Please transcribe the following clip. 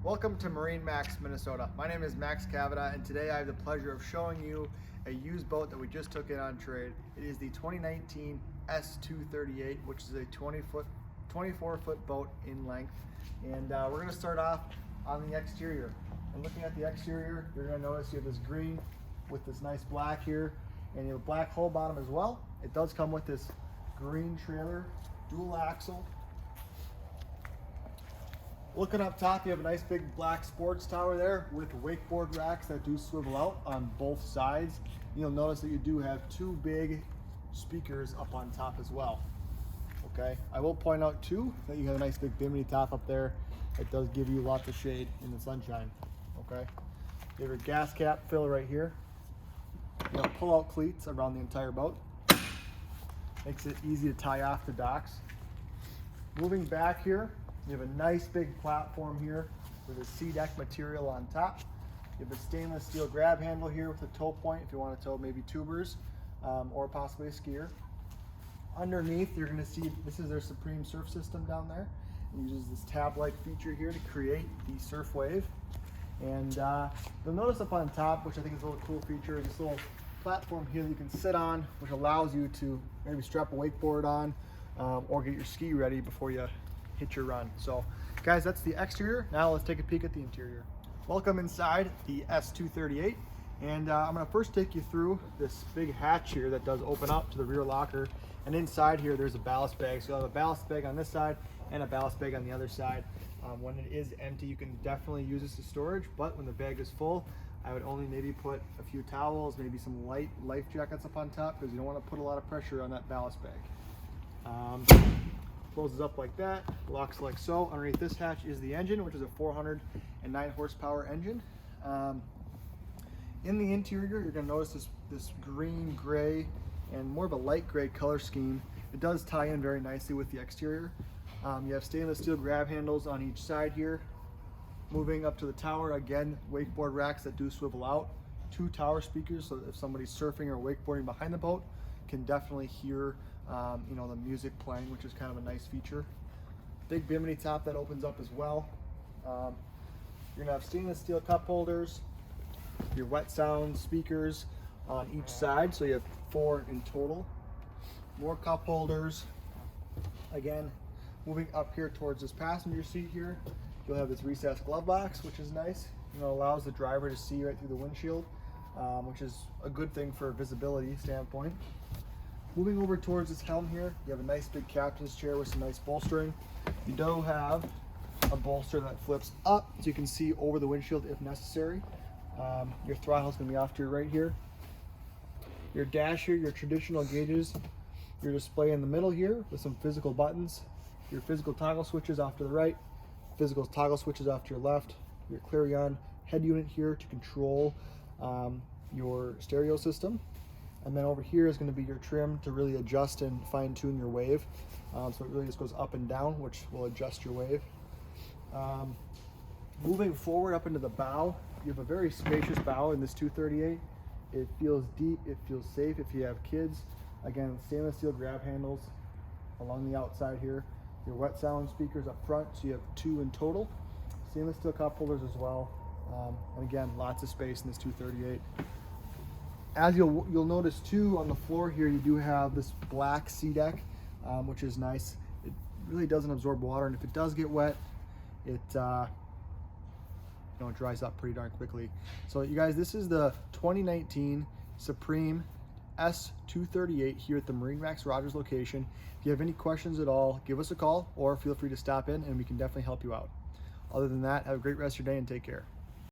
Welcome to MarineMax, Minnesota. My name is Max Cavada, and today I have the pleasure of showing you a used boat that we just took in on trade. It is the 2019 S238, which is a 24-foot boat in length. And we're going to start off on the exterior. And looking at the exterior, you're going to notice you have this green with this nice black here, and you have a black hull bottom as well. It does come with this green trailer, dual axle. Looking up top, you have a nice big black sports tower there with wakeboard racks that do swivel out on both sides. You'll notice that you do have two big speakers up on top as well. Okay, I will point out too that you have a nice big bimini top up there. It does give you lots of shade in the sunshine. Okay, you have your gas cap filler right here. You have pull-out cleats around the entire boat. Makes it easy to tie off the docks. Moving back here, you have a nice big platform here with a sea deck material on top. You have a stainless steel grab handle here with a tow point if you want to tow maybe tubers or possibly a skier. Underneath, you're going to see this is their Supreme surf system down there. It uses this tab-like feature here to create the surf wave. And you'll notice up on top, which I think is a little cool feature, this little platform here that you can sit on, which allows you to maybe strap a wakeboard on or get your ski ready before you hit your run. So guys, that's the exterior. Now let's take a peek at the interior. Welcome inside the S238, and I'm going to first take you through this big hatch here that does open up to the rear locker, and inside here there's a ballast bag. So you'll have a ballast bag on this side and a ballast bag on the other side. When it is empty, you can definitely use this as storage, but when the bag is full, I would only maybe put a few towels, maybe some light life jackets up on top, because you don't want to put a lot of pressure on that ballast bag. Closes up like that, locks like so. Underneath this hatch is the engine, which is a 409 horsepower engine. In the interior, you're going to notice this green, gray, and more of a light gray color scheme. It does tie in very nicely with the exterior. You have stainless steel grab handles on each side here. Moving up to the tower, again, wakeboard racks that do swivel out. Two tower speakers, so that if somebody's surfing or wakeboarding behind the boat, can definitely hear the music playing, which is kind of a nice feature. Big bimini top that opens up as well. You're gonna have stainless steel cup holders, your wet sound speakers on each side, so you have 4 in total. More cup holders. Again, moving up here towards this passenger seat here, you'll have this recessed glove box, which is nice. Allows the driver to see right through the windshield, which is a good thing for a visibility standpoint. Moving over towards this helm here, you have a nice big captain's chair with some nice bolstering. You do have a bolster that flips up so you can see over the windshield if necessary. Your throttle is going to be off to your right here. Your dash here, your traditional gauges, your display in the middle here with some physical buttons, your physical toggle switches off to the right, physical toggle switches off to your left, your Clarion head unit here to control your stereo system. And then over here is going to be your trim to really adjust and fine tune your wave. So it really just goes up and down, which will adjust your wave. Moving forward up into the bow, you have a very spacious bow in this 238. It feels deep, it feels safe if you have kids. Again, stainless steel grab handles along the outside here. Your wet sound speakers up front, so you have 2 in total. Stainless steel cup holders as well. And again, lots of space in this 238. As you'll notice too, on the floor here, you do have this black sea deck, which is nice. It really doesn't absorb water, and if it does get wet, it dries up pretty darn quickly. So you guys, this is the 2019 Supreme S238 here at the MarineMax Rogers location. If you have any questions at all, give us a call or feel free to stop in and we can definitely help you out. Other than that, have a great rest of your day and take care.